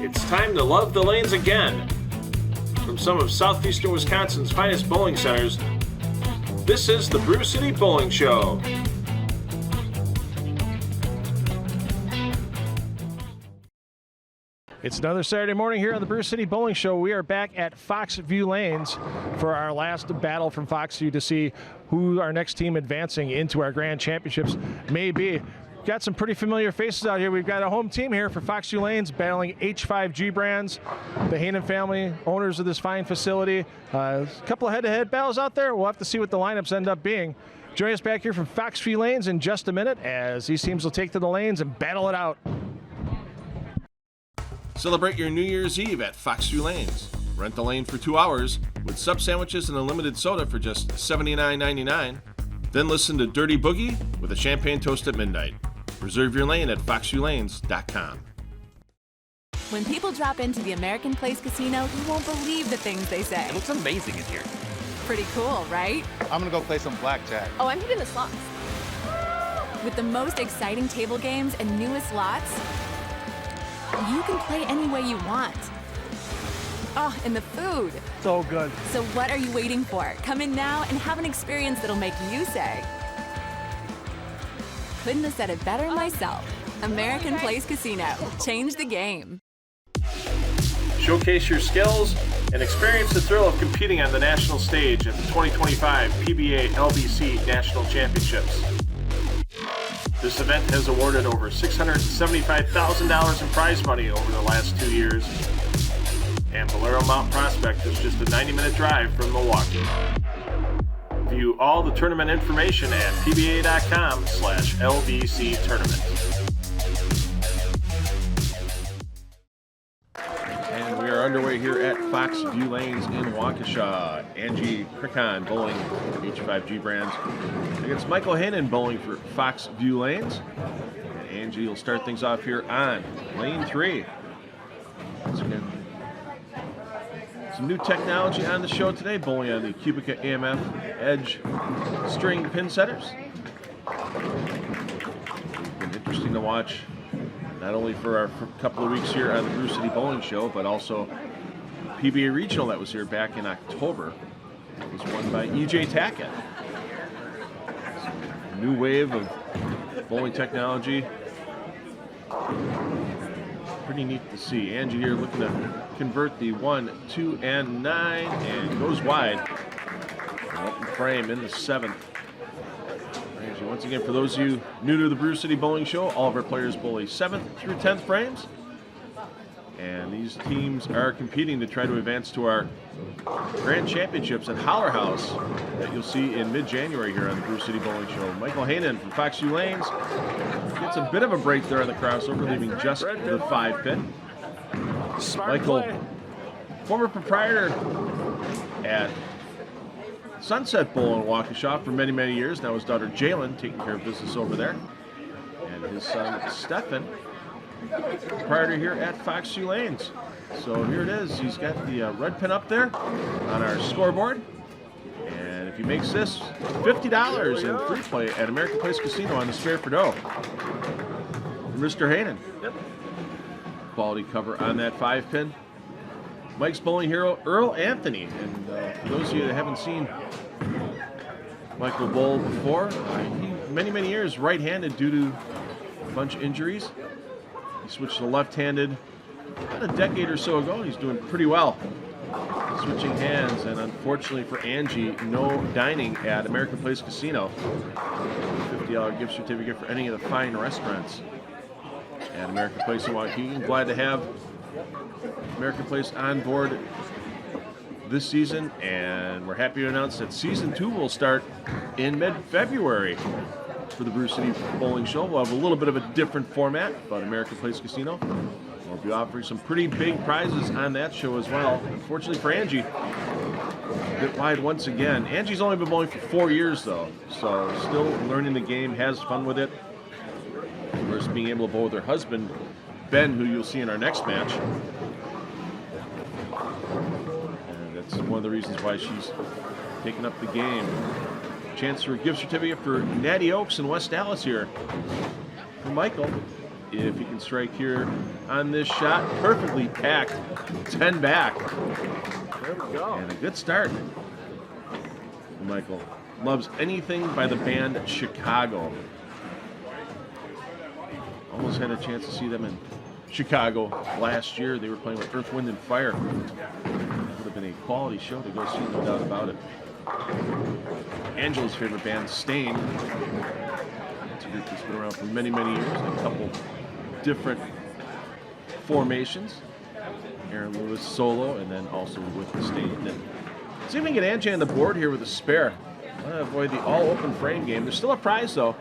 It's time to love the lanes again. From some of southeastern Wisconsin's finest bowling centers, this is the Brew City Bowling Show. It's another Saturday morning here on the Brew City Bowling Show. We are back at Foxx View Lanes for our last battle from Foxx View to see who our next team advancing into our grand championships may be. Got some pretty familiar faces out here. We've got a home team here for Foxx View Lanes battling H5G Brands, the Hainan family, owners of this fine facility. A couple of head-to-head battles out there. We'll have to see what the lineups end up being. Join us back here from Foxx View Lanes in just a minute as these teams will take to the lanes and battle it out. Celebrate your New Year's Eve at Foxx View Lanes. Rent the lane for 2 hours with sub sandwiches and a limited soda for just $79.99. Then listen to Dirty Boogie with a champagne toast at midnight. Reserve your lane at foxviewlanes.com. When people drop into the American Place Casino, you won't believe the things they say. It looks amazing in here. Pretty cool, right? I'm gonna go play some blackjack. Oh, I'm hitting the slots. With the most exciting table games and newest slots, you can play any way you want. Oh, and the food. So good. So what are you waiting for? Come in now and have an experience that'll make you say, couldn't have said it better myself. American Place Casino. Change the game. Showcase your skills and experience the thrill of competing on the national stage at the 2025 PBA LBC National Championships. This event has awarded over $675,000 in prize money over the last 2 years, and Valero Mount Prospect is just a 90-minute drive from Milwaukee. View all the tournament information at pba.com/LBC tournament. And we are underway here at Foxx View Lanes in Waukesha. Angie Crickon bowling for H5G Brands against Michael Hainan bowling for Foxx View Lanes. And Angie will start things off here on lane 3. Once again, some new technology on the show today, bowling on the Cubica AMF Edge string pin setters. Been interesting to watch, not only for our couple of weeks here on the Brew City Bowling Show, but also PBA Regional that was here back in October. It was won by EJ Tackett. New wave of bowling technology. Pretty neat to see. Angie here looking to convert the 1, 2, and 9, and goes wide. Open frame in the 7th. Angie, once again, for those of you new to the Brew City Bowling Show, all of our players bowl a 7th through 10th frames. And these teams are competing to try to advance to our Grand Championships at Holler House that you'll see in mid-January here on the Brew City Bowling Show. Michael Hainan from Foxx View Lanes gets a bit of a break there on the crossover, leaving just the 5 pin. Michael, former proprietor at Sunset Bowl in Waukesha for many, many years. Now his daughter Jalen taking care of business over there. And his son Stefan, proprietor here at Foxx View Lanes. So here it is. He's got the red pin up there on our scoreboard. And if he makes this, $50 in free play at American Place Casino on the Spare for Dough. Mr. Hainan. Yep. Quality cover on that 5 pin. Mike's bowling hero, Earl Anthony. And for those of you that haven't seen Michael bowl before, he, many years right-handed due to a bunch of injuries. He switched to left-handed about a decade or so ago. He's doing pretty well. Switching hands, and unfortunately for Angie, no dining at American Place Casino. $50 gift certificate for any of the fine restaurants at American Place in Waukesha. I'm glad to have American Place on board this season, and we're happy to announce that Season 2 will start in mid-February for the Brew City Bowling Show. We'll have a little bit of a different format, but American Place Casino will be offering some pretty big prizes on that show as well. Unfortunately for Angie, a bit wide once again. Angie's only been bowling for 4 years though, so still learning the game, has fun with it. Of course, being able to bowl with her husband, Ben, who you'll see in our next match. And that's one of the reasons why she's taking up the game. Chance for a gift certificate for Natty Oaks in West Dallas here. For Michael. if he can strike here on this shot. Perfectly packed, 10 back. There we go. And a good start. Michael loves anything by the band Chicago. Almost had a chance to see them in Chicago last year. They were playing with Earth, Wind, and Fire. Would have been a quality show to go see, no doubt about it. Angela's favorite band, Stain. It's a group that's been around for many, many years. A couple different formations. Aaron Lewis solo, and then also with the Stain. And see if we can get Angie on the board here with a spare. I want to avoid the all-open frame game. There's still a prize, though.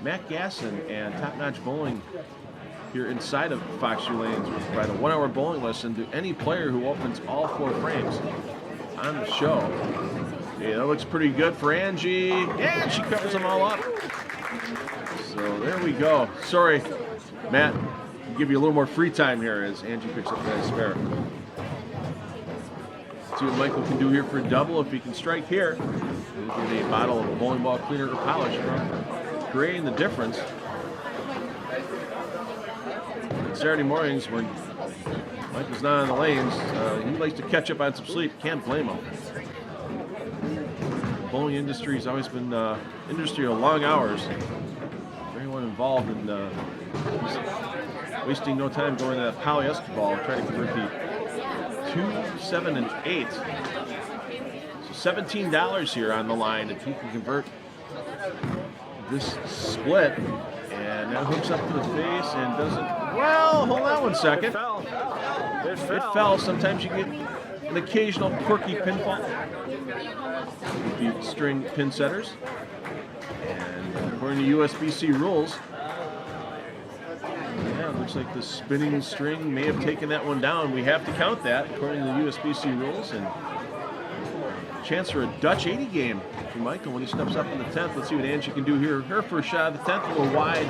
Matt Gasson and Top Notch Bowling here inside of Foxx View Lanes will provide a 1-hour bowling lesson to any player who opens all 4 frames on the show. Hey, that looks pretty good for Angie. And she covers them all up. So there we go. Sorry, Matt. I'll give you a little more free time here as Angie picks up that spare. See what Michael can do here for a double if he can strike here. We'll get a bottle of bowling ball cleaner or polish from Gray in the difference. Saturday mornings when Michael's not on the lanes, he likes to catch up on some sleep. Can't blame him. The bowling industry has always been industry of long hours. Everyone involved in wasting no time going to that polyester ball, trying to convert the 2, 7, and 8. So $17 here on the line if he can convert this split. And that hooks up to the face and doesn't. Well, hold on one second. It fell. Sometimes you get an occasional quirky pinfall. The string pin setters. And according to USBC rules, yeah, it looks like the spinning string may have taken that one down. We have to count that according to the USBC rules. And chance for a Dutch 80 game for Michael when he steps up in the 10th. Let's see what Angie can do here. Her first shot of the 10th, a little wide.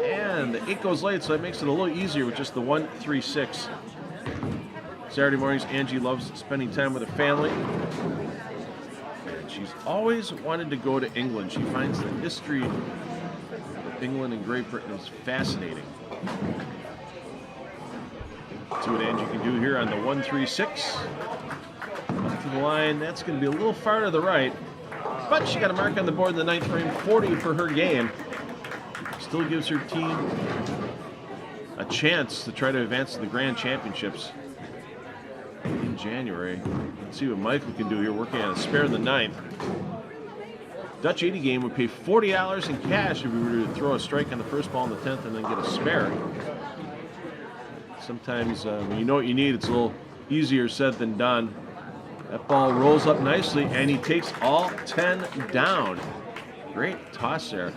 And the 8 goes late, so that makes it a little easier with just the 1-3-6. Saturday mornings, Angie loves spending time with her family. And she's always wanted to go to England. She finds the history of England and Great Britain is fascinating. Let's see what Angie can do here on the 1-3-6. Up to the line, that's going to be a little far to the right. But she got a mark on the board in the 9th frame, 40 for her game. Still gives her team a chance to try to advance to the Grand Championships in January. Let's see what Michael can do here, working on a spare in the 9th. Dutch 80 game would pay $40 in cash if we were to throw a strike on the first ball in the 10th and then get a spare. Sometimes when you know what you need, it's a little easier said than done. That ball rolls up nicely, and he takes all 10 down. Great toss there.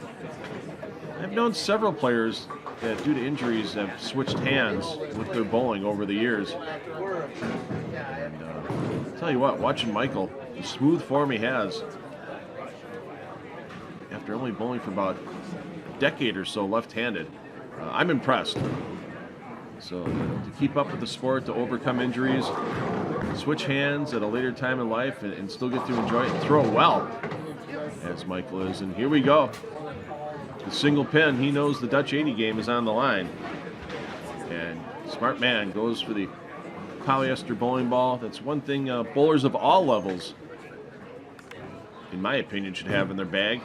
I've known several players that, due to injuries, have switched hands with their bowling over the years. And I'll tell you what, watching Michael, the smooth form he has, after only bowling for about a decade or so left-handed, I'm impressed. So to keep up with the sport, to overcome injuries, switch hands at a later time in life and still get to enjoy it and throw well, as Michael is. And here we go. The single pin, he knows the Dutch 80 game is on the line. And smart man goes for the polyester bowling ball. That's one thing bowlers of all levels, in my opinion, should have in their bag.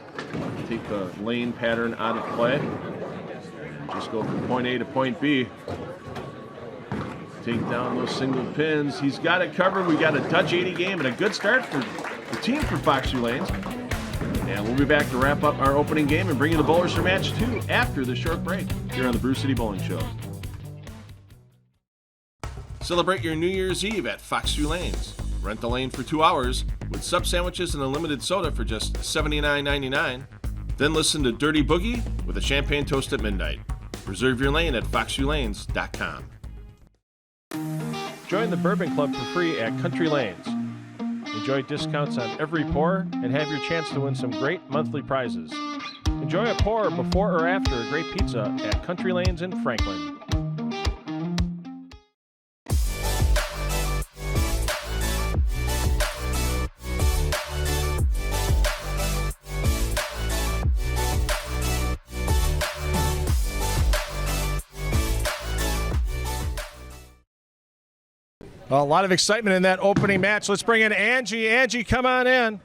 Take the lane pattern out of play. And just go from point A to point B. Take down those single pins. He's got it covered. We got a Dutch 80 game and a good start for the team for Foxx View Lanes. And we'll be back to wrap up our opening game and bring you the bowlers for match 2 after the short break here on the Brew City Bowling Show. Celebrate your New Year's Eve at Foxx View Lanes. Rent the lane for 2 hours with sub sandwiches and a limited soda for just $79.99. Then listen to Dirty Boogie with a champagne toast at midnight. Reserve your lane at foxviewlanes.com. Join the Bourbon Club for free at Country Lanes. Enjoy discounts on every pour and have your chance to win some great monthly prizes. Enjoy a pour before or after a great pizza at Country Lanes in Franklin. Well, a lot of excitement in that opening match. Let's bring in Angie. Angie, come on in.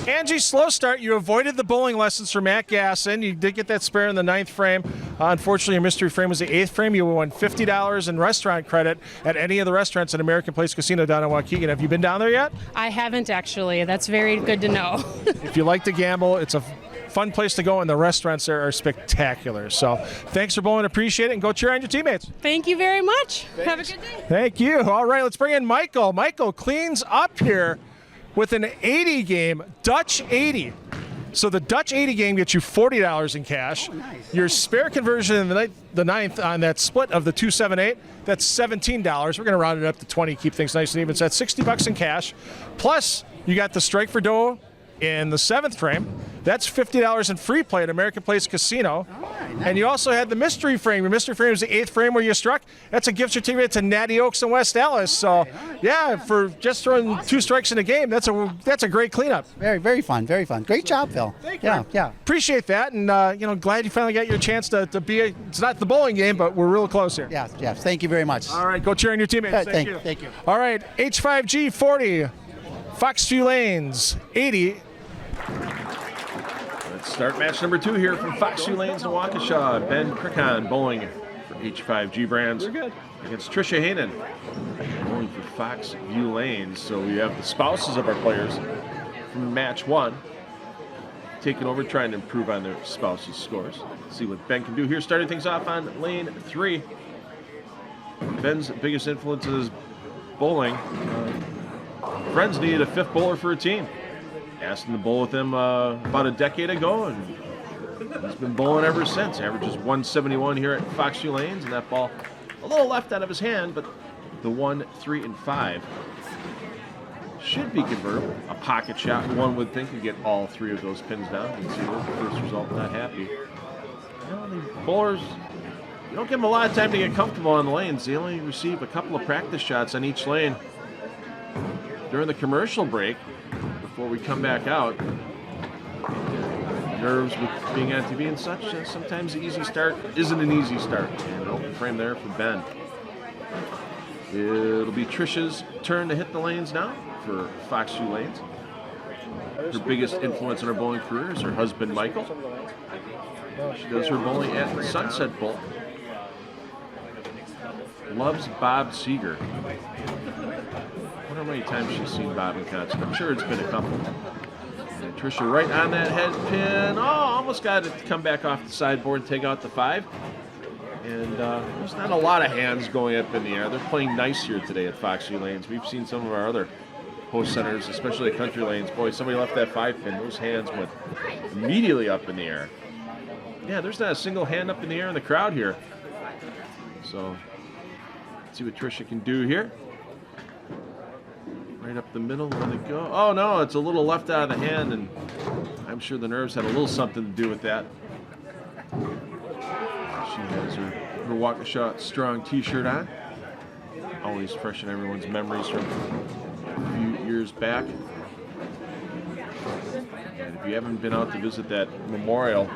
Angie, slow start. You avoided the bowling lessons for Matt Gasson. You did get that spare in the 9th frame. Unfortunately, your mystery frame was the 8th frame. You won $50 in restaurant credit at any of the restaurants at American Place Casino down in Waukegan. Have you been down there yet? I haven't, actually. That's very good to know. If you like to gamble, it's a fun place to go, and the restaurants there are spectacular. So thanks for bowling. Appreciate it, and go cheer on your teammates. Thank you very much. Thanks. Have a good day. Thank you. All right, let's bring in Michael. Michael cleans up here with an 80 game, Dutch 80. So the Dutch 80 game gets you $40 in cash. Oh, nice. Your spare conversion in the 9th on that split of the 278, that's $17. We're going to round it up to 20, keep things nice and even. So that's $60 in cash. Plus, you got the strike for dough in the 7th frame. That's $50 in free play at American Place Casino. Right, nice. And you also had the mystery frame. Your mystery frame is the 8th frame where you struck. That's a gift certificate to Natty Oaks and West Ellis. So, yeah, for just throwing 2 strikes in a game, that's a great cleanup. Very, very fun, very fun. Great job, Phil. Thank you. Yeah. Appreciate that, and glad you finally got your chance to be. It's not the bowling game, but we're real close here. Yes. Thank you very much. All right, go cheer on your teammates. Thank you. Thank you. All right, H5G 40, Foxx Lanes 80. Let's start match number 2 here from Foxx Lanes in Waukesha. Ben Crickon bowling for H5G Brands against Trisha Hayden bowling for Foxx Lanes. So we have the spouses of our players from match 1 taking over, trying to improve on their spouses' scores. Let's see what Ben can do here. Starting things off on lane 3. Ben's biggest influence is bowling. Friends needed a 5th bowler for a team. Asked him to bowl with him about a decade ago, and he's been bowling ever since. Averages 171 here at Foxx Lanes, and that ball a little left out of his hand, but the 1, 3, and 5 should be convertible. A pocket shot, one would think, could get all 3 of those pins down. You can see the first result, not happy. The bowlers, you don't give them a lot of time to get comfortable on the lanes. They only receive a couple of practice shots on each lane during the commercial break. Before we come back out, nerves with being on TV and such, sometimes the easy start isn't an easy start. And an open frame there for Ben. It'll be Trisha's turn to hit the lanes now for Foxx Lanes. Her biggest influence in her bowling career is her husband, Michael. She does her bowling at Sunset Bowl. Loves Bob Seger. I wonder how many times she's seen Bob in concert. I'm sure it's been a couple. And Trisha right on that head pin. Oh, almost got it to come back off the sideboard and take out the 5. And there's not a lot of hands going up in the air. They're playing nice here today at Foxx Lanes. We've seen some of our other post centers, especially at Country Lanes. Boy, somebody left that 5 pin. Those hands went immediately up in the air. Yeah, there's not a single hand up in the air in the crowd here. So, let's see what Trisha can do here. Right up the middle, let it go. Oh no, it's a little left out of the hand, and I'm sure the nerves had a little something to do with that. She has her Waukesha Strong t-shirt on. Always fresh in everyone's memories from a few years back. And if you haven't been out to visit that memorial,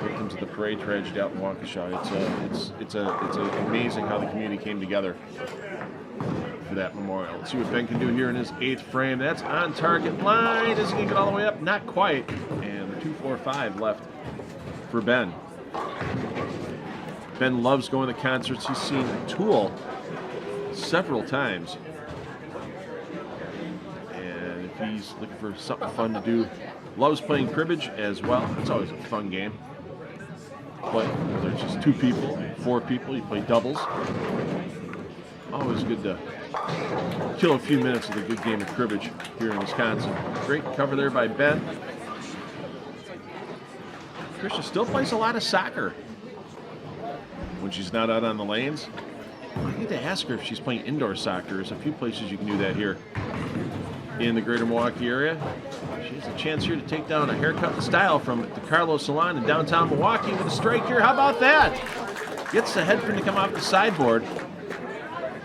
victims of the parade tragedy out in Waukesha, it's amazing how the community came together for that memorial. Let's see what Ben can do here in his 8th frame. That's on target line. Is he going to get all the way up? Not quite. And the 2, 4, 5 left for Ben. Ben loves going to concerts. He's seen Tool several times. And if he's looking for something fun to do, loves playing cribbage as well. It's always a fun game. But whether it's just 2 people, 4 people, you play doubles. Always good to kill a few minutes with a good game of cribbage here in Wisconsin. Great cover there by Ben. Trisha still plays a lot of soccer when she's not out on the lanes. I need to ask her if she's playing indoor soccer. There's a few places you can do that here in the greater Milwaukee area. She has a chance here to take down a haircut in style from the Carlos Salon in downtown Milwaukee with a strike here. How about that? Gets the head pin to come off the sideboard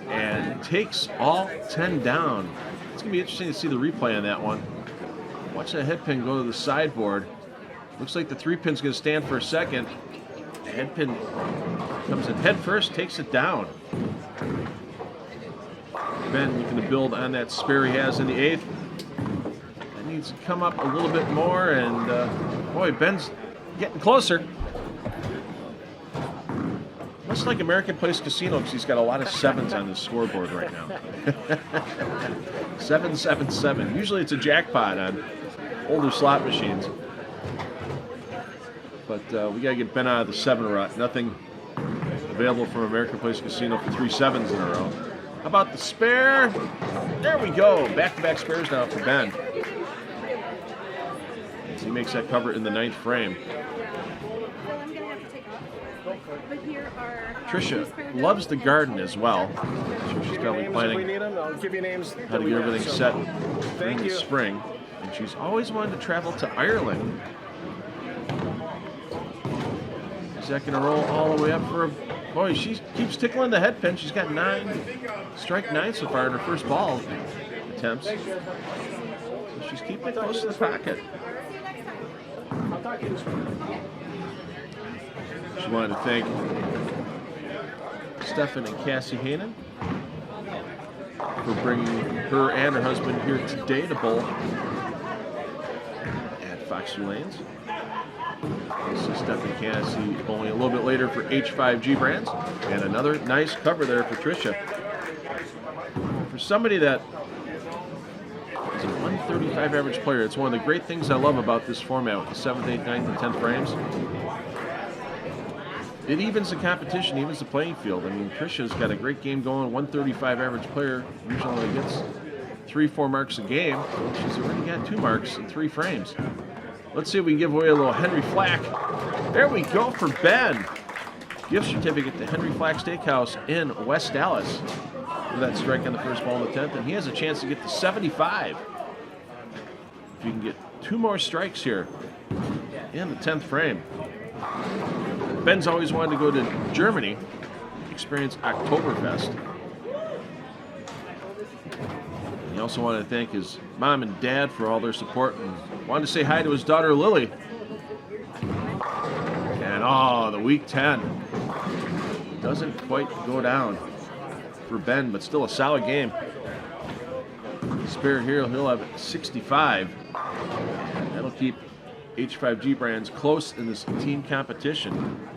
and takes all 10 down. It's going to be interesting to see the replay on that one. Watch that head pin go to the sideboard. Looks like the 3 pin's going to stand for a second. Head pin comes in head first, takes it down. Ben looking to build on that spare he has in the 8th. That needs to come up a little bit more, and boy, Ben's getting closer. Much like American Place Casino, because he's got a lot of 7s on his scoreboard right now. 777. Usually it's a jackpot on older slot machines. But we got to get Ben out of the 7 rut. Nothing available from American Place Casino for 3 7s in a row. How about the spare? There we go. Back-to-back spares now for Ben. As he makes that cover in the 9th frame. Tricia loves the garden as well. So she's probably planning how to get everything set in the spring. And she's always wanted to travel to Ireland. Is that going to roll all the way up for a... Boy, she keeps tickling the head pin. She's got 9, strike 9 so far in her first ball attempts. So she's keeping it close to the pocket. She wanted to thank Stefan and Cassie Haanen for bringing her and her husband here today to bowl at Foxx View Lanes. We'll see Stefan and Cassie bowling a little bit later for H5G Brands. And another nice cover there for Tricia. For somebody that is a 135 average player, it's one of the great things I love about this format with the 7th, 8th, 9th, and 10th frames. It evens the competition, evens the playing field. I mean, Tricia's got a great game going, 135 average player, usually only gets 3-4 marks a game. She's already got 2 marks in 3 frames. Let's see if we can give away a little Henry Flack. There we go for Ben. Gift certificate to Henry Flack Steakhouse in West Dallas. With that strike on the first ball in the 10th, and he has a chance to get to 75. If you can get 2 more strikes here in the 10th frame. Ben's always wanted to go to Germany, experience Oktoberfest. He also wanted to thank his mom and dad for all their support and wanted to say hi to his daughter Lily. And the week 10 doesn't quite go down for Ben, but still a solid game. Spare here, he'll have 65. That'll keep H5G Brands close in this team competition.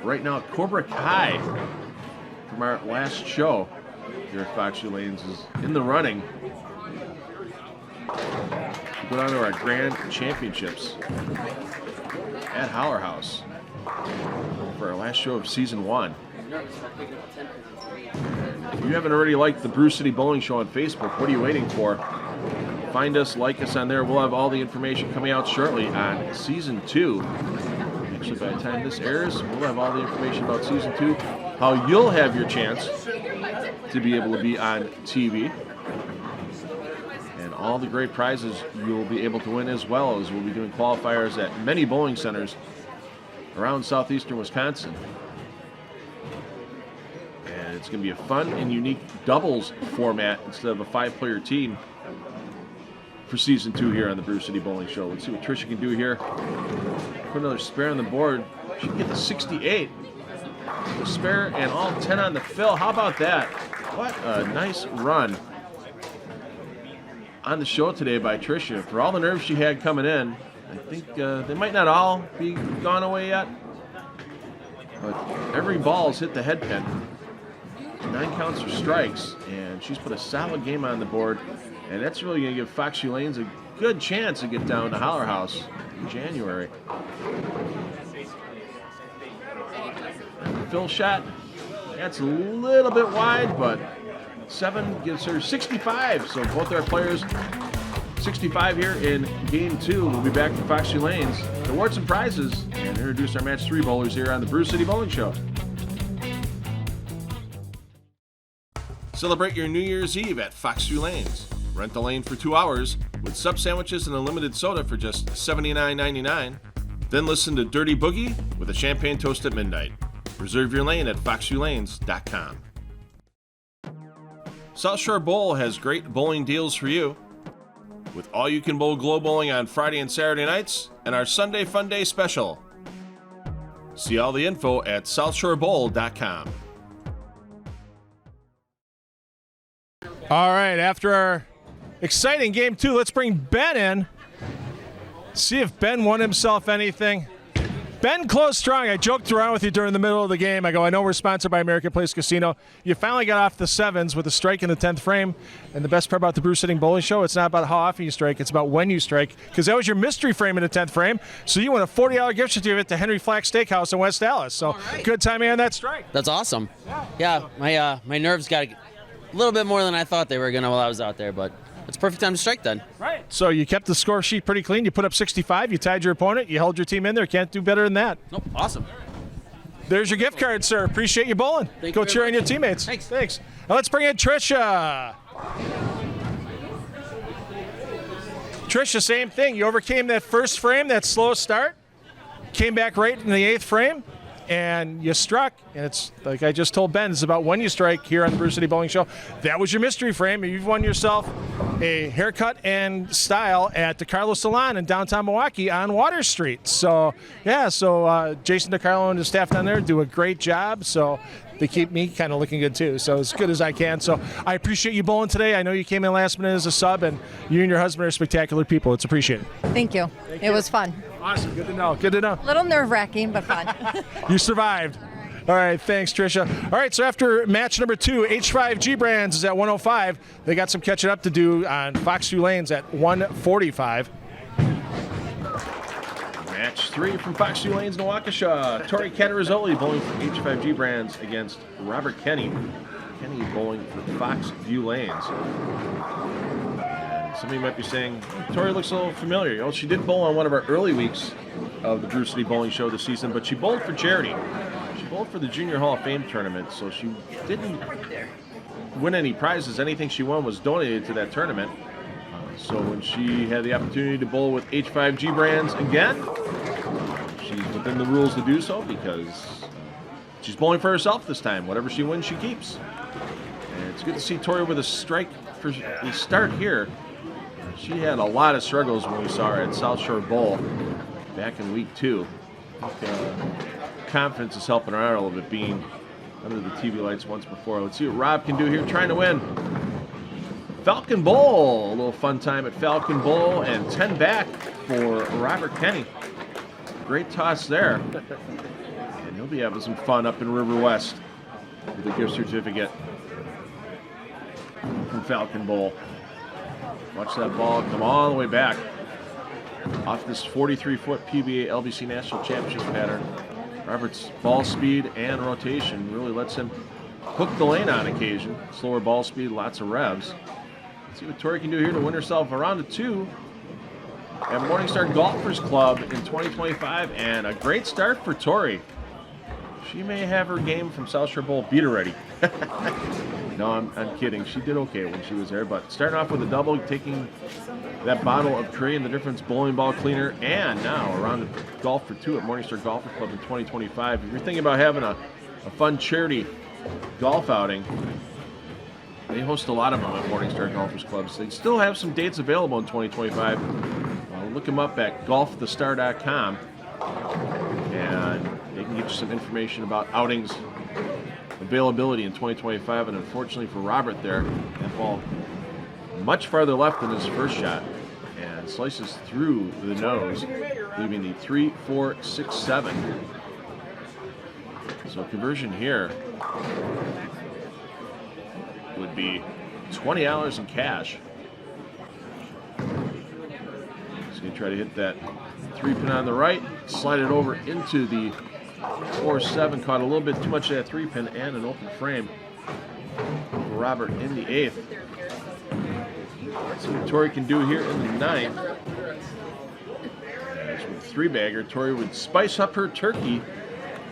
Right now, Cobra Kai from our last show here at Foxx View Lanes is in the running to go down to our Grand Championships at Howler House for our last show of Season 1. If you haven't already liked the Brew City Bowling Show on Facebook, what are you waiting for? Find us, like us on there. We'll have all the information coming out shortly on Season 2. Actually, by the time this airs, we'll have all the information about Season 2, how you'll have your chance to be able to be on TV, and all the great prizes you'll be able to win, as well as we'll be doing qualifiers at many bowling centers around southeastern Wisconsin. And it's going to be a fun and unique doubles format instead of a 5-player team for Season 2 here on the Brew City Bowling Show. Let's see what Tricia can do here. Put another spare on the board. She can get to 68. The spare and all 10 on the fill. How about that? What a nice run on the show today by Tricia. For all the nerves she had coming in, I think they might not all be gone away yet, but every ball's hit the head pin. 9 counts for strikes, and she's put a solid game on the board, and that's really going to give Foxx View Lanes a good chance to get down to Howler House in January. And the fill shot, that's a little bit wide, but 7 gives her 65. So both our players 65 here in Game 2. We'll be back to Foxx View Lanes to award some prizes and introduce our Match 3 bowlers here on the Brew City Bowling Show. Celebrate your New Year's Eve at Foxx View Lanes. Rent the lane for 2 hours with sub sandwiches and a limited soda for just $79.99. Then listen to Dirty Boogie with a champagne toast at midnight. Reserve your lane at foxviewlanes.com. South Shore Bowl has great bowling deals for you. with all-you-can-bowl glow bowling on Friday and Saturday nights and our Sunday Fun Day special. See all the info at southshorebowl.com. All right, after our exciting game 2, let's bring Ben in. See if Ben won himself anything. Ben closed strong. I joked around with you during the middle of the game. I go, I know we're sponsored by American Place Casino. You finally got off the 7s with a strike in the 10th frame. And the best part about the Brew Sitting Bowling Show, it's not about how often you strike, it's about when you strike, because that was your mystery frame in the 10th frame. So you won a $40 gift certificate to Henry Flack Steakhouse in West Dallas. So good timing on that strike. That's awesome. Yeah, my nerves got a little bit more than I thought they were going to while I was out there, but it's perfect time to strike then. Right. So you kept the score sheet pretty clean. You put up 65. You tied your opponent. You held your team in there. Can't do better than that. Nope. Awesome. There's your gift card, sir. Appreciate you bowling. Go cheer on your teammates. Thanks. Now let's bring in Tricia. Tricia, same thing. You overcame that first frame, that slow start. Came back right in the 8th frame. And you struck, and it's like I just told Ben, it's about when you strike here on the Brew City Bowling Show. That was your mystery frame, and you've won yourself a haircut and style at DeCarlo Salon in downtown Milwaukee on Water Street. So, Jason DeCarlo and his staff down there do a great job, so they keep me kind of looking good too, so as good as I can. So I appreciate you bowling today. I know you came in last minute as a sub, and you and your husband are spectacular people. It's appreciated. Thank you. It was fun. Awesome. Good to know. A little nerve-wracking, but fun. You survived. All right, thanks, Tricia. All right, so after match number 2, H5G Brands is at 105. They got some catching up to do on Foxx View Lanes at 145. Match 3 from Foxx View Lanes in Waukesha. Tori Catarizzoli bowling for H5G Brands against Robert Kenny. Kenny bowling for Foxx View Lanes. Somebody might be saying, Tori looks a little familiar. You know, she did bowl on one of our early weeks of the Brew City Bowling Show this season, but she bowled for charity. She bowled for the Junior Hall of Fame tournament, so she didn't win any prizes. Anything she won was donated to that tournament. So when she had the opportunity to bowl with H5G Brands again, she's within the rules to do so because she's bowling for herself this time. Whatever she wins, she keeps. And it's good to see Tori with a strike for the start here. She had a lot of struggles when we saw her at South Shore Bowl back in week 2. I think confidence is helping her out a little bit, being under the TV lights once before. Let's see what Rob can do here, trying to win. Falcon Bowl, a little fun time at Falcon Bowl, and 10 back for Robert Kenny. Great toss there. And he'll be having some fun up in River West with a gift certificate from Falcon Bowl. Watch that ball come all the way back off this 43-foot PBA LBC National Championship pattern. Robert's ball speed and rotation really lets him hook the lane on occasion. Slower ball speed, lots of revs. Let's see what Tori can do here to win herself a round of 2 at Morningstar Golfers Club in 2025, and a great start for Tori. She may have her game from South Shore Bowl beat already. No, I'm kidding. She did okay when she was there, but starting off with a double, taking that bottle of Creating the Difference bowling ball cleaner, and now a round of golf for 2 at Morningstar Golfers Club in 2025. If you're thinking about having a fun charity golf outing, they host a lot of them at Morningstar Golfers Clubs. They still have some dates available in 2025. Look them up at golfthestar.com, and they can get you some information about outings availability in 2025. And unfortunately for Robert there, that ball much farther left than his first shot and slices through the nose, leaving the 3, 4, 6, 7. So conversion here would be $20 in cash. He's going to try to hit that 3-pin on the right, slide it over into the 4-7, caught a little bit too much of that 3-pin and an open frame for Robert in the 8th. Let's see what Tori can do here in the 9th. As with 3-bagger, Tori would spice up her turkey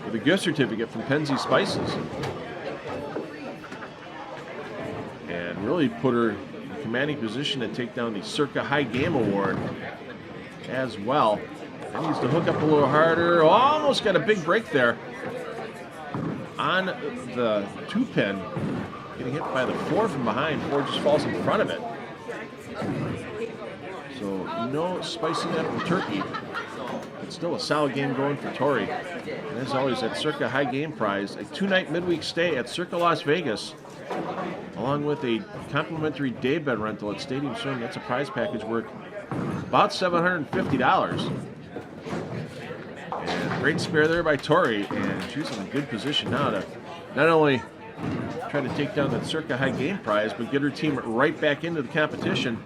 with a gift certificate from Penzi Spices. And really put her in a commanding position to take down the Circa High Game Award as well. That needs to hook up a little harder. Almost got a big break there on the 2-pin. Getting hit by the 4 from behind. 4 just falls in front of it. So no spicing up the turkey. It's still a solid game going for Tori. And as always, at Circa High Game Prize, a 2-night midweek stay at Circa Las Vegas, along with a complimentary daybed rental at Stadium Swing. That's a prize package worth about $750. And great spare there by Tori, and she's in a good position now to not only try to take down that Circa High Game Prize, but get her team right back into the competition.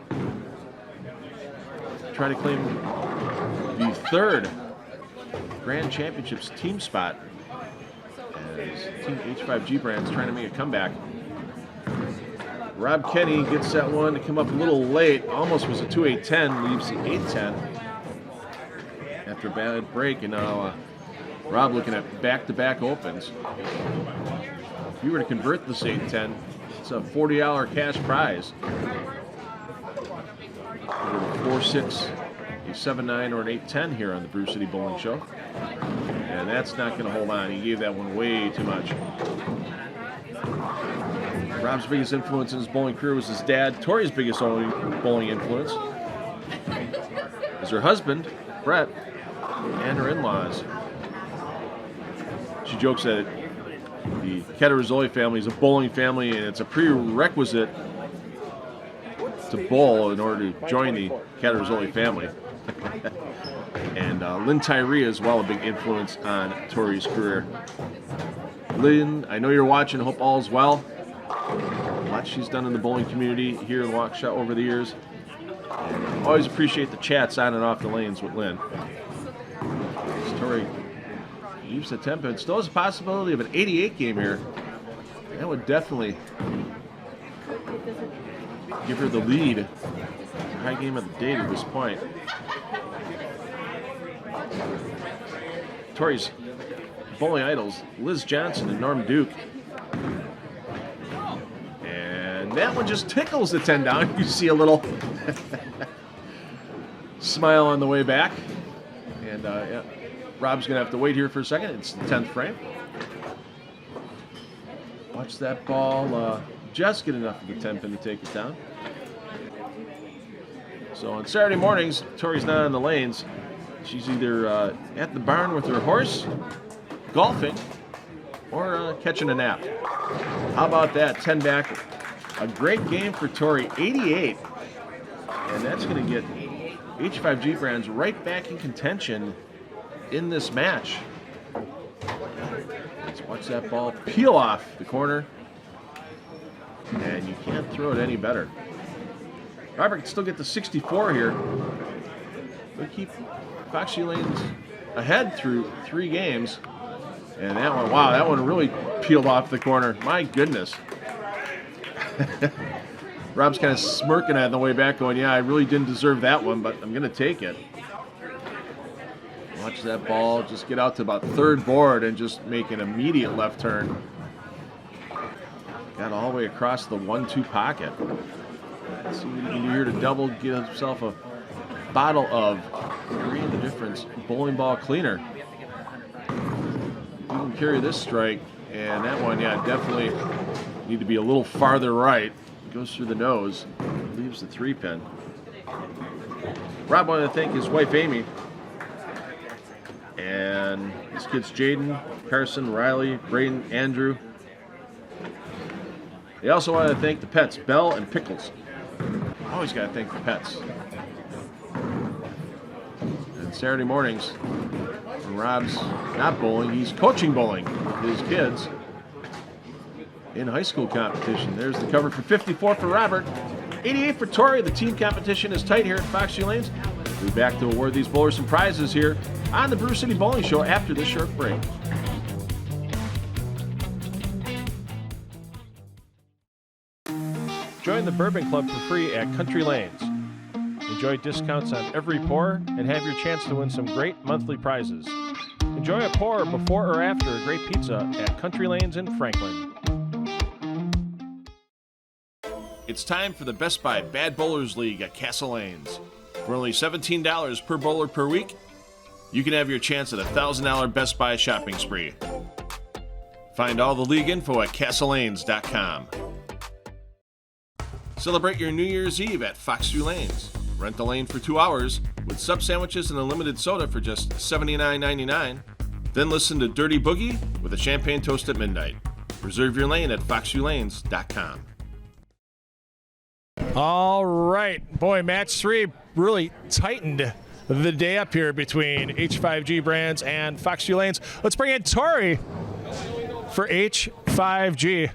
Try to claim the third Grand Championships team spot as Team H5G Brands trying to make a comeback. Rob Kenny gets that one to come up a little late. Almost was a 2-8-10, leaves the 8-10 after a bad break, and now Rob looking at back-to-back opens. If you were to convert this 8-10, it's a $40 cash prize. 4-6, a 7-9, or an 8-10 here on the Brew City Bowling Show. And that's not going to hold on. He gave that one way too much. Rob's biggest influence in his bowling career was his dad. Tori's biggest bowling influence is her husband, Brett, and her in-laws. She jokes that the Caterizoli family is a bowling family, and it's a prerequisite to bowl in order to join the Caterizoli family. And Lynn Tyree as well, a big influence on Tori's career. Lynn, I know you're watching. Hope all's well. A lot she's done in the bowling community here in Waukesha over the years. And always appreciate the chats on and off the lanes with Lynn. As Tori leaves the tempo, it still has a possibility of an 88 game here. That would definitely give her the lead. High game of the day to this point. Tori's bowling idols, Liz Johnson and Norm Duke. And that one just tickles the 10 down. You see a little smile on the way back. And yeah, Rob's going to have to wait here for a second. It's the 10th frame. Watch that ball just get enough of the 10 pin to take it down. So on Saturday mornings, Tori's not on the lanes. She's either at the barn with her horse, golfing, or catching a nap. How about that? 10 back. A great game for Tori, 88. And that's going to get H5G Brands right back in contention in this match. Let's watch that ball peel off the corner. And you can't throw it any better. Robert can still get to 64 here. They keep Foxx Lanes ahead through 3 games. And that one, wow, that one really peeled off the corner. My goodness. Rob's kind of smirking on the way back going, yeah, I really didn't deserve that one, but I'm going to take it. Watch that ball just get out to about 3rd board and just make an immediate left turn. Got all the way across the 1-2 pocket. Let's see what he can do here to double, get himself a bottle of 3 in the difference bowling ball cleaner. You can carry this strike, and that one, yeah, definitely need to be a little farther right. Goes through the nose, leaves the 3 pin. Rob wanted to thank his wife Amy, and his kids Jaden, Carson, Riley, Braden, Andrew. They also wanted to thank the pets, Belle and Pickles. Always got to thank the pets. And Saturday mornings, when Rob's not bowling, he's coaching bowling with his kids in high school competition. There's the cover for 54 for Robert, 88 for Tori. The team competition is tight here at Foxx Lanes. We'll be back to award these bowlers some prizes here on the Brew City Bowling Show after this short break. Join the Bourbon Club for free at Country Lanes. Enjoy discounts on every pour and have your chance to win some great monthly prizes. Enjoy a pour before or after a great pizza at Country Lanes in Franklin. It's time for the Best Buy Bad Bowlers League at Castle Lanes. For only $17 per bowler per week, you can have your chance at a $1,000 Best Buy shopping spree. Find all the league info at castlelanes.com. Celebrate your New Year's Eve at Foxx Lanes. Rent the lane for 2 hours with sub sandwiches and a limited soda for just $79.99. Then listen to Dirty Boogie with a champagne toast at midnight. Reserve your lane at foxviewlanes.com. All right. Boy, match 3 really tightened the day up here between H5G Brands and Foxx View Lanes. Let's bring in Tori for H5G.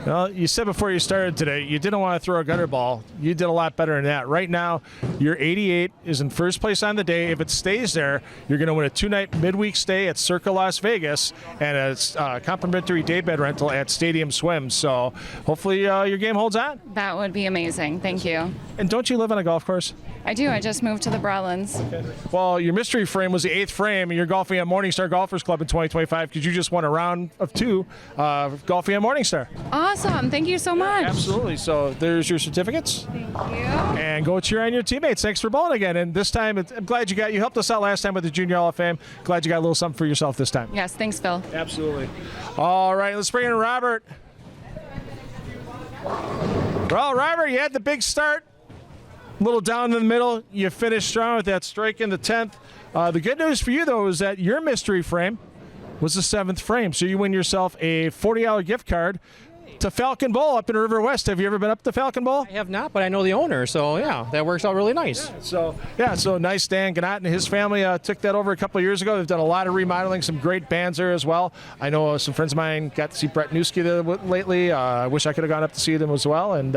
Well, you said before you started today you didn't want to throw a gutter ball. You did a lot better than that. Right now, your 88 is in first place on the day. If it stays there, you're going to win a 2-night midweek stay at Circa Las Vegas and a complimentary daybed rental at Stadium Swim. So hopefully your game holds on. That would be amazing. Thank you. And don't you live on a golf course? I do. I just moved to the Brawlins. Well, your mystery frame was the 8th frame, and you're golfing at Morningstar Golfers Club in 2025 because you just won a round of 2 golfing at Morningstar. Awesome. Thank you so much. Absolutely. So there's your certificates. Thank you. And go cheer on your teammates. Thanks for bowling again. And this time, I'm glad you helped us out last time with the Junior Hall of Fame. Glad you got a little something for yourself this time. Yes. Thanks, Phil. Absolutely. All right, let's bring in Robert. Well, Robert, you had the big start. A little down in the middle. You finished strong with that strike in the 10th. The good news for you, though, is that your mystery frame was the 7th frame. So you win yourself a $40 gift card to Falcon Bowl up in River West. Have you ever been up to Falcon Bowl? I have not, but I know the owner, so yeah, that works out really nice. So nice. Dan Gannat and his family took that over a couple of years ago. They've done a lot of remodeling, some great bands there as well. I know some friends of mine got to see Brett Newski there lately. I wish I could have gone up to see them as well. And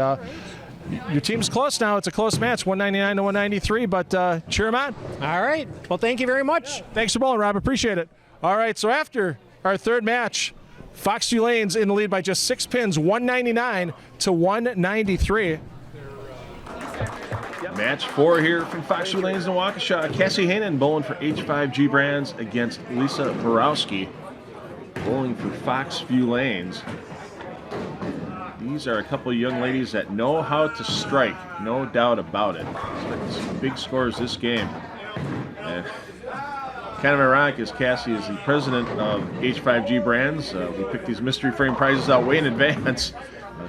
your team's close now. It's a close match, 199 to 193, but cheer them on. All right. Well, thank you very much. Yeah. Thanks for bowling, Rob. Appreciate it. All right, so after our third match, Foxx View Lanes in the lead by just 6 pins, 199 to 193. Match 4 here from Foxx View Lanes in Waukesha. Cassie Hanen bowling for H5G Brands against Lisa Borowski bowling for Foxx View Lanes. These are a couple of young ladies that know how to strike, no doubt about it. Some big scores this game. And kind of ironic as Cassie is the president of H5G Brands. We picked these mystery frame prizes out way in advance.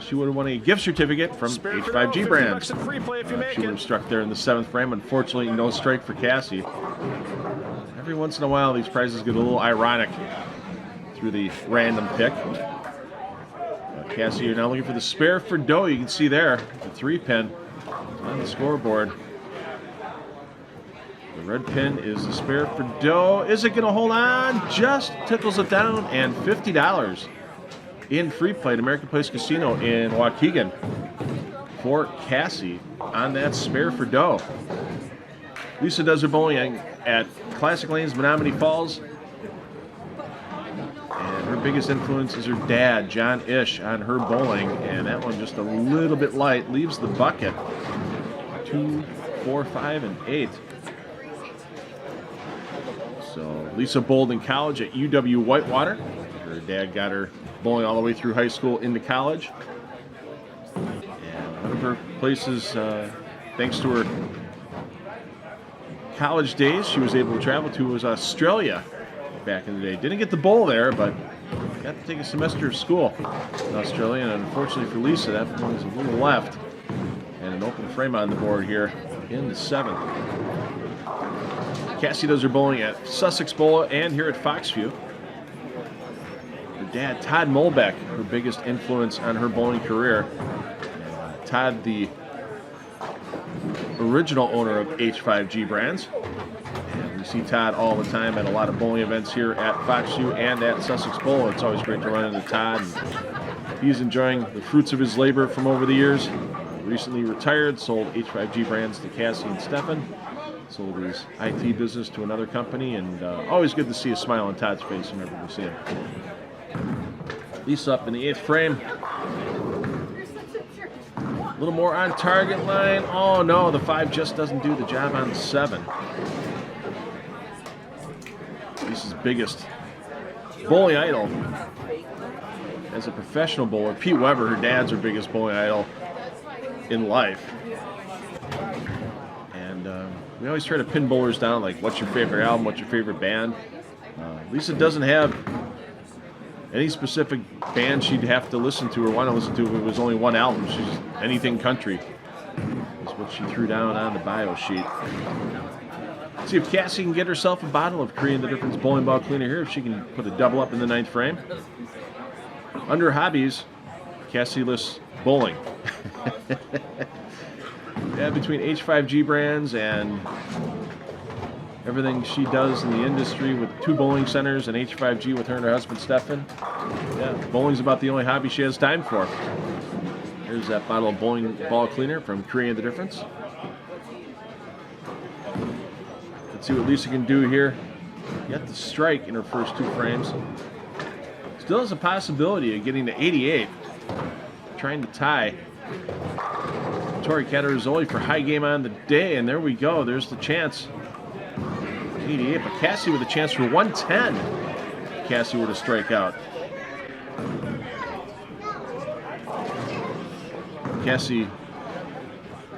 She would have won a gift certificate from H5G Brands. She would have struck there in the 7th frame. Unfortunately, no strike for Cassie. Every once in a while, these prizes get a little ironic through the random pick. Cassie, you're now looking for the spare for dough. You can see there, the 3-pin on the scoreboard. The red pin is the spare for dough. Is it going to hold on? Just tickles it down, and $50 in free play at American Place Casino in Waukegan for Cassie on that spare for dough. Lisa does her bowling at Classic Lanes, Menominee Falls. And her biggest influence is her dad, John Ish, on her bowling. And that one just a little bit light. Leaves the bucket. 2, 4, 5, and 8. So Lisa bowled in college at UW Whitewater. Her dad got her bowling all the way through high school into college. And one of her places, thanks to her college days, she was able to travel to was Australia back in the day. Didn't get the bowl there, but got to take a semester of school in Australia. And unfortunately for Lisa, that one was a little left. And an open frame on the board here in the 7th. Cassie does her bowling at Sussex Bowl and here at Foxx View. Her dad, Todd Molbeck, her biggest influence on her bowling career. Todd, the original owner of H5G Brands. And we see Todd all the time at a lot of bowling events here at Foxx View and at Sussex Bowl. It's always great to run into Todd. And he's enjoying the fruits of his labor from over the years. Recently retired, sold H5G Brands to Cassie and Stefan. Sold his IT business to another company, and always good to see a smile on Todd's face whenever we see him. Lisa up in the 8th frame. A little more on target line. Oh no, the 5 just doesn't do the job on the 7. Lisa's biggest bowling idol as a professional bowler, Pete Weber, her dad's her biggest bowling idol in life. And we always try to pin bowlers down, like what's your favorite album, what's your favorite band. Lisa doesn't have any specific band she'd have to listen to or want to listen to if it was only one album. She's anything country is what she threw down on the bio sheet. See if Cassie can get herself a bottle of Korean The Difference bowling ball cleaner here, if she can put a double up in the 9th frame. Under hobbies, Cassie lists bowling. Yeah, between H5G brands and everything she does in the industry with 2 bowling centers and H5G with her and her husband Stefan. Yeah, bowling's about the only hobby she has time for. Here's that bottle of bowling ball cleaner from Korean The Difference. Let's see what Lisa can do here. Got the strike in her first 2 frames. Still has a possibility of getting to 88. Trying to tie Tori Catarizoli for high game on the day, and there we go. There's the chance. 88, but Cassie with a chance for 110. Cassie were to strike out. Cassie,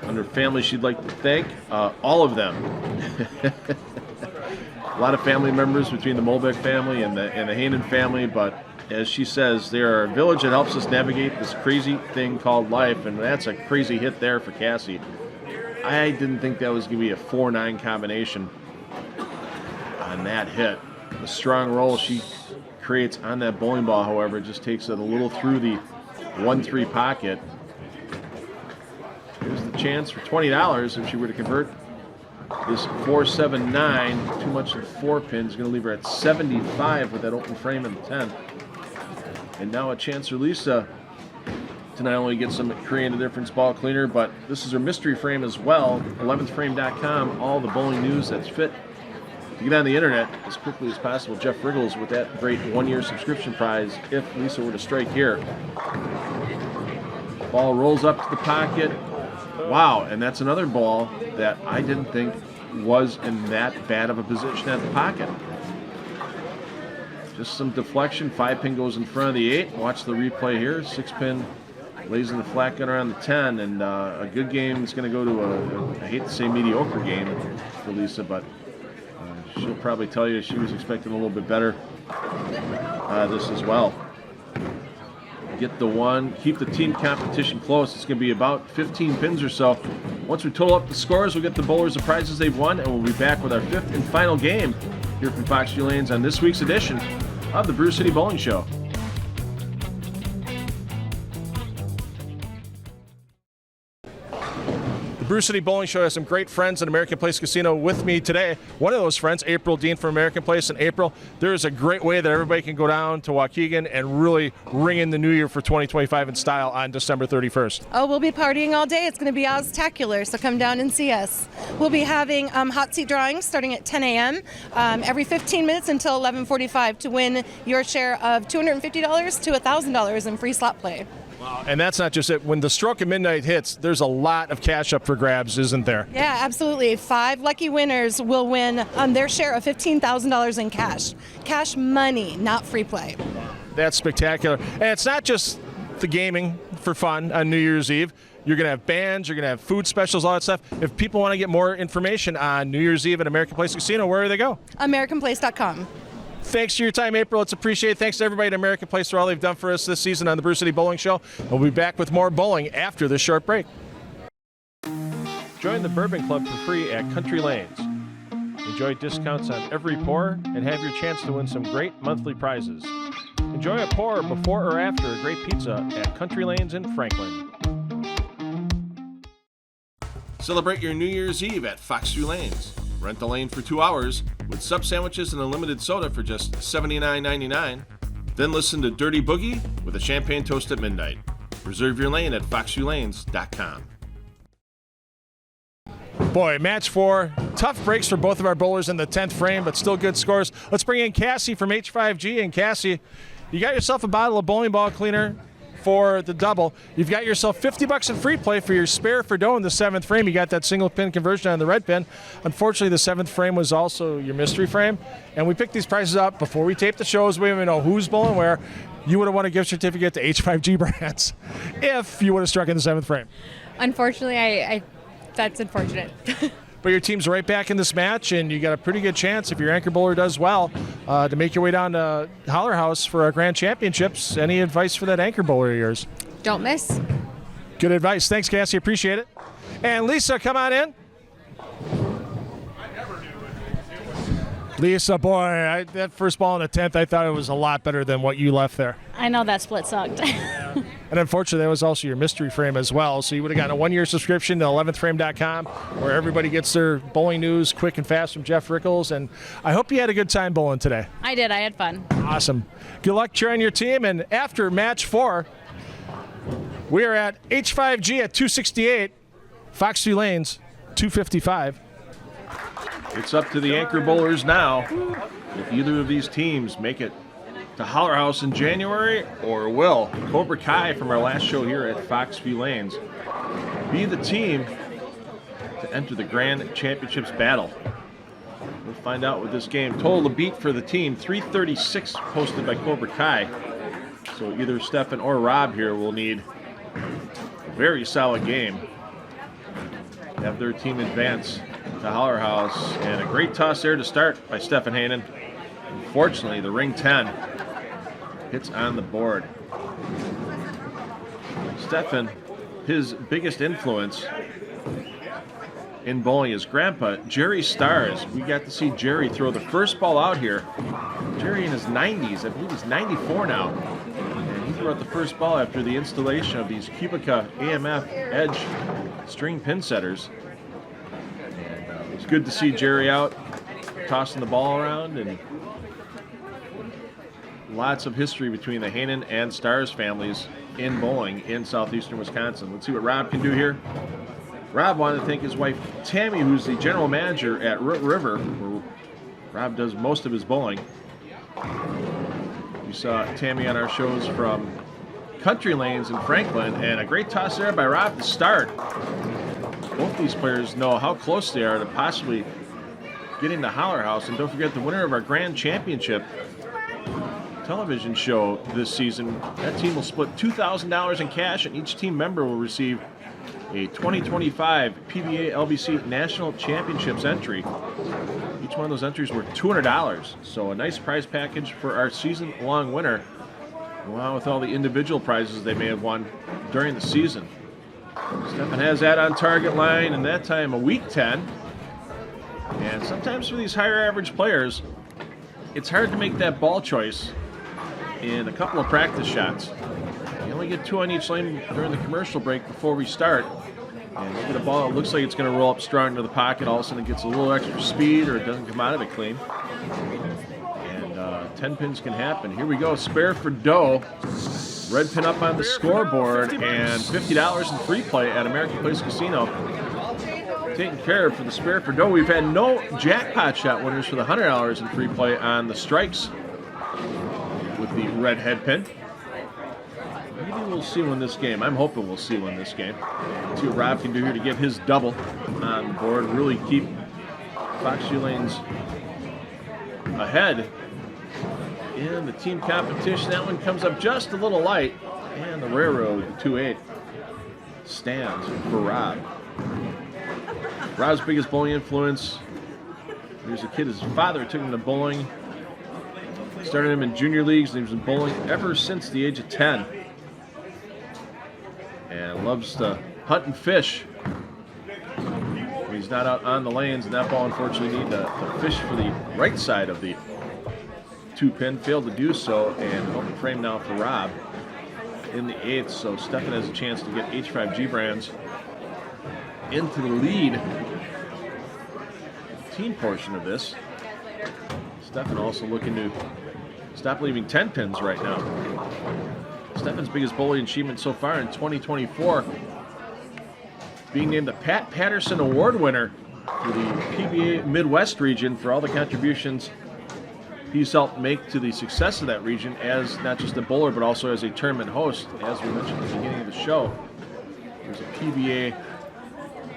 under family she'd like to thank, all of them. A lot of family members between the Molbeck family and the Hainan family, but as she says, they are a village that helps us navigate this crazy thing called life, and that's a crazy hit there for Cassie. I didn't think that was going to be a 4-9 combination on that hit. The strong roll she creates on that bowling ball, however, just takes it a little through the 1-3 pocket. Here's the chance for $20 if she were to convert this 4-7-9. Too much of the 4 pin is going to leave her at 75 with that open frame in the 10. And now a chance for Lisa to not only get some Korean The Difference ball cleaner, but this is her mystery frame as well. 11thframe.com, all the bowling news that's fit to get on the internet as quickly as possible. Jeff Riggles with that great 1-year subscription prize if Lisa were to strike here. Ball rolls up to the pocket. Wow, and that's another ball that I didn't think was in that bad of a position at the pocket. Just some deflection. 5-pin goes in front of the 8. Watch the replay here. 6-pin lays in the flat gunner on the 10, and a good game is going to go to I hate to say mediocre game for Lisa, but she'll probably tell you she was expecting a little bit better this as well. Get the 1, keep the team competition close. It's going to be about 15 pins or so. Once we total up the scores, we'll get the bowlers the prizes they've won, and we'll be back with our 5th and final game here from Fox View Lanes on this week's edition of the Brew City Bowling Show. The Brew City Bowling Show has some great friends at American Place Casino with me today. One of those friends, April Dean from American Place. And April, there is a great way that everybody can go down to Waukegan and really ring in the new year for 2025 in style on December 31st. Oh, we'll be partying all day. It's going to be spectacular, so come down and see us. We'll be having hot seat drawings starting at 10 a.m. Every 15 minutes until 11:45 to win your share of $250 to $1,000 in free slot play. And that's not just it. When the stroke of midnight hits, there's a lot of cash up for grabs, isn't there? Yeah, absolutely. 5 lucky winners will win their share of $15,000 in cash. Cash money, not free play. That's spectacular. And it's not just the gaming for fun on New Year's Eve. You're going to have bands, you're going to have food specials, all that stuff. If people want to get more information on New Year's Eve at American Place Casino, where do they go? AmericanPlace.com. Thanks for your time, April. It's appreciated. Thanks to everybody at American Place for all they've done for us this season on the Brew City Bowling Show. We'll be back with more bowling after this short break. Join the Bourbon Club for free at Country Lanes. Enjoy discounts on every pour and have your chance to win some great monthly prizes. Enjoy a pour before or after a great pizza at Country Lanes in Franklin. Celebrate your New Year's Eve at Fox View Lanes. Rent the lane for 2 hours with sub sandwiches and a limited soda for just $79.99. Then listen to Dirty Boogie with a champagne toast at midnight. Reserve your lane at foxviewlanes.com. Boy, match 4. Tough breaks for both of our bowlers in the 10th frame, but still good scores. Let's bring in Cassie from H5G. And Cassie, you got yourself a bottle of bowling ball cleaner for the double. You've got yourself $50 in free play for your spare Ferdot in the 7th frame. You got that single pin conversion on the red pin. Unfortunately, the 7th frame was also your mystery frame. And we picked these prices up before we taped the shows. We didn't even know who's bowling where. You would have won a gift certificate to H5G brands if you would have struck in the 7th frame. Unfortunately, I that's unfortunate. But your team's right back in this match, and you got a pretty good chance, if your anchor bowler does well, to make your way down to Holler House for our Grand Championships. Any advice for that anchor bowler of yours? Don't miss. Good advice. Thanks, Cassie. Appreciate it. And Lisa, come on in. Lisa, boy, that first ball in the 10th, I thought it was a lot better than what you left there. I know that split sucked. And unfortunately, that was also your mystery frame as well. So you would have gotten a 1-year subscription to 11thframe.com, where everybody gets their bowling news quick and fast from Jeff Rickles. And I hope you had a good time bowling today. I did. I had fun. Awesome. Good luck cheering your team. And after match 4, we are at H5G at 268, Fox View Lanes 255. It's up to the anchor bowlers now. If either of these teams make it to Holler House in January, or will Cobra Kai from our last show here at Fox View Lanes be the team to enter the Grand Championships battle? We'll find out with this game. Total to beat for the team, 336 posted by Cobra Kai. So either Stefan or Rob here will need a very solid game to have their team advance to Holler House. And a great toss there to start by Stefan Hanen. Unfortunately, the ring 10 hits on the board. Stefan, his biggest influence in bowling is grandpa, Jerry Stars. We got to see Jerry throw the first ball out here. Jerry in his 90s, I believe he's 94 now. And he threw out the first ball after the installation of these Cubica AMF Edge string pin setters. And it was good to see Jerry out tossing the ball around, and lots of history between the Hanen and Stars families in bowling in southeastern Wisconsin. Let's see what Rob can do here. Rob wanted to thank his wife Tammy, who's the general manager at Root River, where Rob does most of his bowling. We saw Tammy on our shows from Country Lanes in Franklin, and a great toss there by Rob to start. Both these players know how close they are to possibly getting to Holler House. And don't forget, the winner of our Grand Championship television show this season, that team will split $2,000 in cash, and each team member will receive a 2025 PBA LBC National Championships entry. Each one of those entries worth $200, so a nice prize package for our season-long winner, along with all the individual prizes they may have won during the season. Stefan has that on target line, and that time a weak 10. And sometimes for these higher average players, it's hard to make that ball choice in a couple of practice shots. You only get 2 on each lane during the commercial break before we start. And look at a ball, it looks like it's going to roll up strong into the pocket. All of a sudden it gets a little extra speed, or it doesn't come out of it clean. And 10 pins can happen. Here we go, spare for dough. Red pin up on the scoreboard, and $50 in free play at American Place Casino. Taken care of for the spare for dough. We've had no jackpot shot winners for the $100 in free play on the strikes with the red head pin. Maybe we'll see one this game. I'm hoping we'll see one this game. Let's see what Rob can do here to get his double on the board. Really keep Fox View Lanes ahead in the team competition. That one comes up just a little light. And the Railroad, the 2-8, stands for Rob. Rob's biggest bowling influence. He was a kid, his father took him to bowling. Started him in junior leagues, and he's been bowling ever since the age of 10. And loves to hunt and fish. When he's not out on the lanes, and that ball unfortunately needed to fish for the right side of the 2-pin. Failed to do so, and open frame now for Rob in the 8th. So Stefan has a chance to get H5G brands into the lead team portion of this. Stefan also looking to stop leaving 10 pins right now. Stefan's biggest bowling achievement so far in 2024, being named the Pat Patterson Award winner for the PBA Midwest region for all the contributions he's helped make to the success of that region as not just a bowler but also as a tournament host. As we mentioned at the beginning of the show, there's a PBA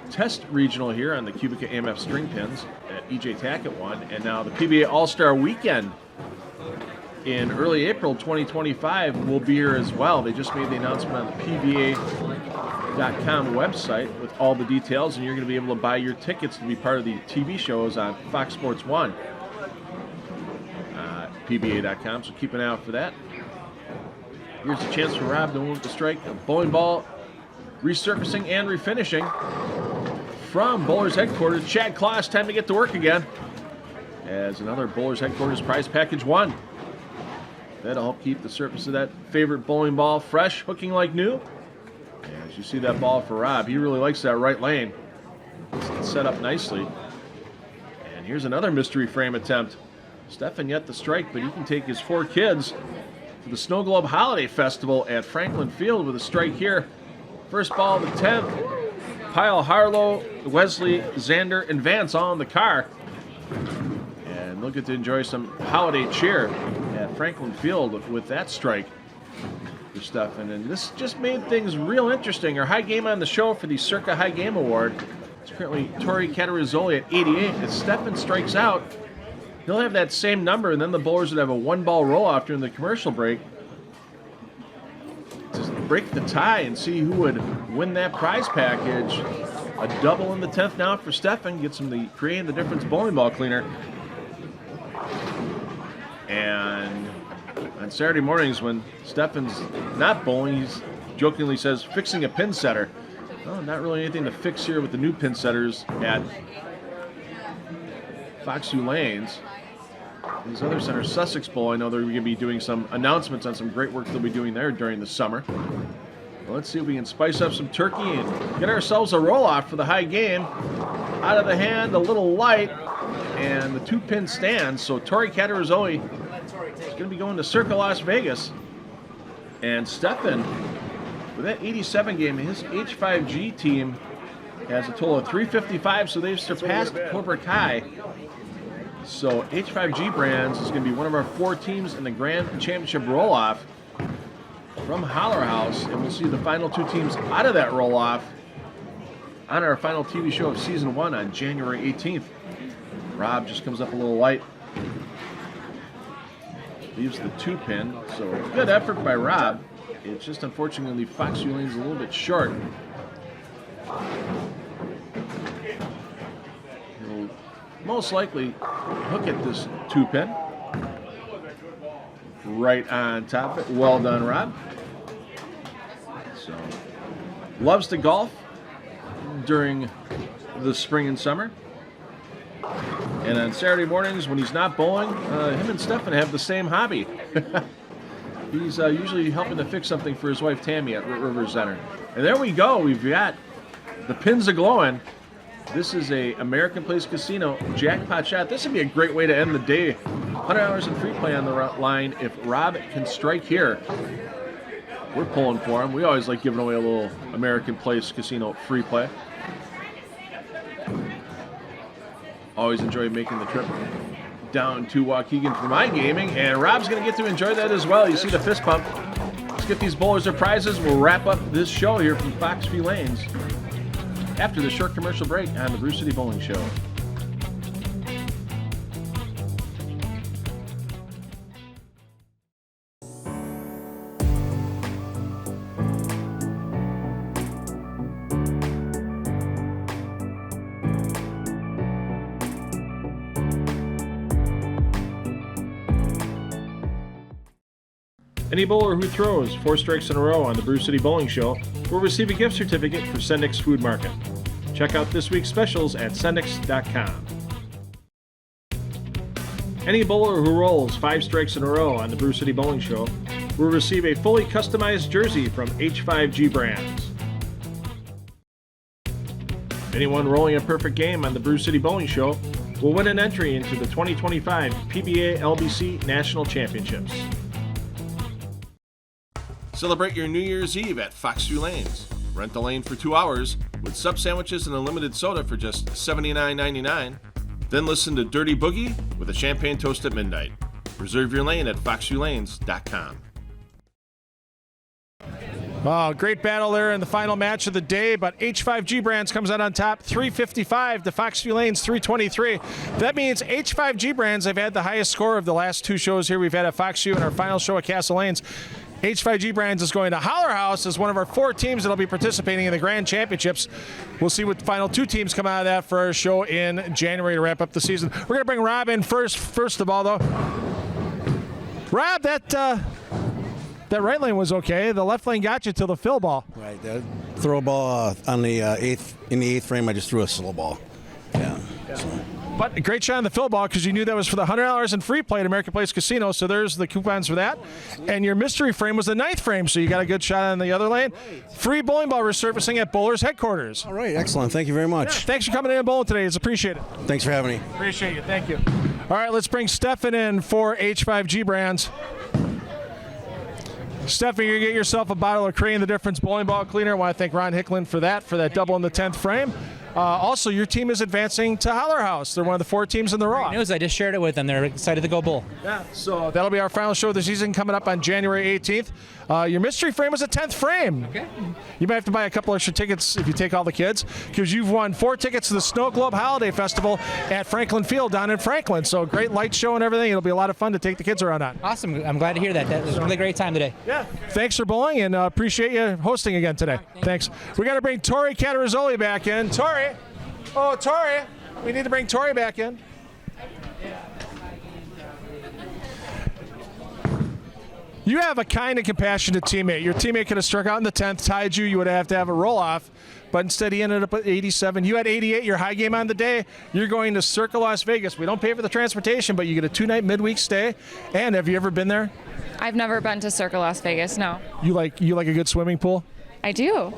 Test Regional here on the Cubica AMF string pins that EJ Tackett won, and now the PBA All-Star Weekend in early April 2025 will be here as well. They just made the announcement on the PBA.com website with all the details, and you're going to be able to buy your tickets to be part of the TV shows on Fox Sports 1. PBA.com, so keep an eye out for that. Here's a chance for Rob to strike a bowling ball, resurfacing and refinishing. from Bowlers Headquarters, Chad Kloss, time to get to work again. As another Bowlers Headquarters prize package won. That'll help keep the surface of that favorite bowling ball fresh, hooking like new. As you see that ball for Rob, he really likes that right lane. It's set up nicely. And here's another mystery frame attempt. Stefan yet to strike, but he can take his 4 kids to the Snow Globe Holiday Festival at Franklin Field with a strike here. First ball of the 10th. Pyle, Harlow, Wesley, Xander, and Vance all in the car. And they'll get to enjoy some holiday cheer at Franklin Field with that strike for Stefan. And this just made things real interesting. Our high game on the show for the Circa High Game Award is currently Tori Catarizzoli at 88. If Stefan strikes out, he'll have that same number, and then the bowlers would have a 1-ball roll-off during the commercial break. Just break the tie and see who would win that prize package. A double in the 10th now for Stefan. Gets him the Creating the Difference bowling ball cleaner. And on Saturday mornings when Stefan's not bowling, he jokingly says, fixing a pin setter. Well, not really anything to fix here with the new pin setters at Foxx View Lanes. These other centers, Sussex Bowl, I know they're going to be doing some announcements on some great work they'll be doing there during the summer. Well, let's see if we can spice up some turkey and get ourselves a roll-off for the high game. Out of the hand, a little light, and the 2-pin stands. So Tori Catarizzoli is going to be going to Circa Las Vegas. And Stefan, with that 87 game, his H5G team has a total of 355, so they've surpassed corporate high. So H5G Brands is going to be one of our 4 teams in the Grand Championship roll-off from Holler House, and we'll see the final 2 teams out of that roll-off on our final TV show of Season 1 on January 18th. Rob just comes up a little light. Leaves the 2-pin, so good effort by Rob. It's just unfortunately Foxx View Lane's a little bit short. He'll most likely hook at this 2-pin. Right on top of it. Well done, Rob. So, loves to golf during the spring and summer. And on Saturday mornings when he's not bowling, him and Stefan have the same hobby. He's usually helping to fix something for his wife Tammy at River Center. And there we go. We've got the pins a-glowing. This is a American Place Casino jackpot shot. This would be a great way to end the day. $100 in free play on the line if Rob can strike here. We're pulling for him. We always like giving away a little American Place Casino free play. Always enjoy making the trip down to Waukegan for my gaming, and Rob's going to get to enjoy that as well. You see the fist pump. Let's get these bowlers their prizes. We'll wrap up this show here from Foxx View Lanes after the short commercial break on the Brew City Bowling Show. Any bowler who throws 4 strikes in a row on the Brew City Bowling Show will receive a gift certificate for Sendik's Food Market. Check out this week's specials at Sendix.com. Any bowler who rolls 5 strikes in a row on the Brew City Bowling Show will receive a fully customized jersey from H5G Brands. Anyone rolling a perfect game on the Brew City Bowling Show will win an entry into the 2025 PBA LBC National Championships. Celebrate your New Year's Eve at Foxx View Lanes. Rent the lane for 2 hours with sub sandwiches and a limited soda for just $79.99. Then listen to Dirty Boogie with a champagne toast at midnight. Reserve your lane at foxviewlanes.com. Oh, great battle there in the final match of the day, but H5G Brands comes out on top, 355 to Foxx View Lanes, 323. That means H5G Brands have had the highest score of the last 2 shows here we've had at Foxx View and our final show at Castle Lanes. H5G Brands is going to Holler House as one of our 4 teams that will be participating in the Grand Championships. We'll see what the final 2 teams come out of that for our show in January to wrap up the season. We're going to bring Rob in first of all, though. Rob, that That right lane was okay. The left lane got you till the fill ball. Right. Throw a ball on the eighth frame. I just threw a slow ball. Yeah. So. But a great shot on the fill ball because you knew that was for the $100 in free play at American Place Casino. So there's the coupons for that. And your mystery frame was the 9th frame, so you got a good shot on the other lane. Free bowling ball resurfacing at Bowler's headquarters. All right, excellent. Thank you very much. Yeah, thanks for coming in and bowling today. It's appreciated. Thanks for having me. Appreciate you. Thank you. All right, let's bring Stefan in for H5G Brands. Stefan, you're going to get yourself a bottle of Creating the Difference bowling ball cleaner. I want to thank Ron Hicklin for that double in the 10th frame. Also, your team is advancing to Holler House. They're one of the 4 teams in the Raw. Great news. I just shared it with them. They're excited to go bowl. Yeah, so that'll be our final show of the season coming up on January 18th. Your mystery frame was a 10th frame. Okay. You might have to buy a couple extra tickets if you take all the kids because you've won 4 tickets to the Snow Globe Holiday Festival at Franklin Field down in Franklin. So great light show and everything. It'll be a lot of fun to take the kids around on. Awesome. I'm glad to hear that. That was a really great time today. Yeah. Thanks for bowling and appreciate you hosting again today. Thanks. We got to bring Tori Catarazzoli back in. Tori. Oh, Tori. We need to bring Tori back in. You have a kind and compassionate teammate. Your teammate could have struck out in the 10th, tied you. You would have to have a roll-off. But instead, he ended up at 87. You had 88, your high game on the day. You're going to Circle Las Vegas. We don't pay for the transportation, but you get a 2-night midweek stay. And have you ever been there? I've never been to Circle Las Vegas, no. You like a good swimming pool? I do.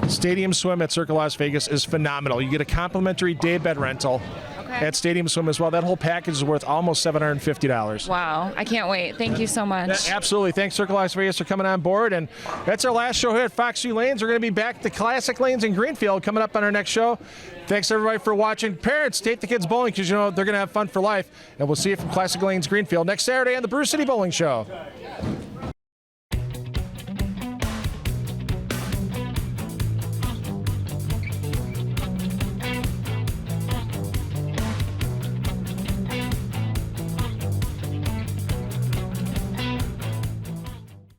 Stadium Swim at Circle Las Vegas is phenomenal. You get a complimentary day bed rental at Stadium Swim as well. That whole package is worth almost $750. Wow, I can't wait. Thank you so much. Yeah, absolutely. Thanks, Circle Las Vegas, for coming on board. And that's our last show here at Foxx View Lanes. We're going to be back to Classic Lanes in Greenfield coming up on our next show. Thanks, everybody, for watching. Parents, take the kids bowling because, they're going to have fun for life. And we'll see you from Classic Lanes Greenfield next Saturday on the Brew City Bowling Show.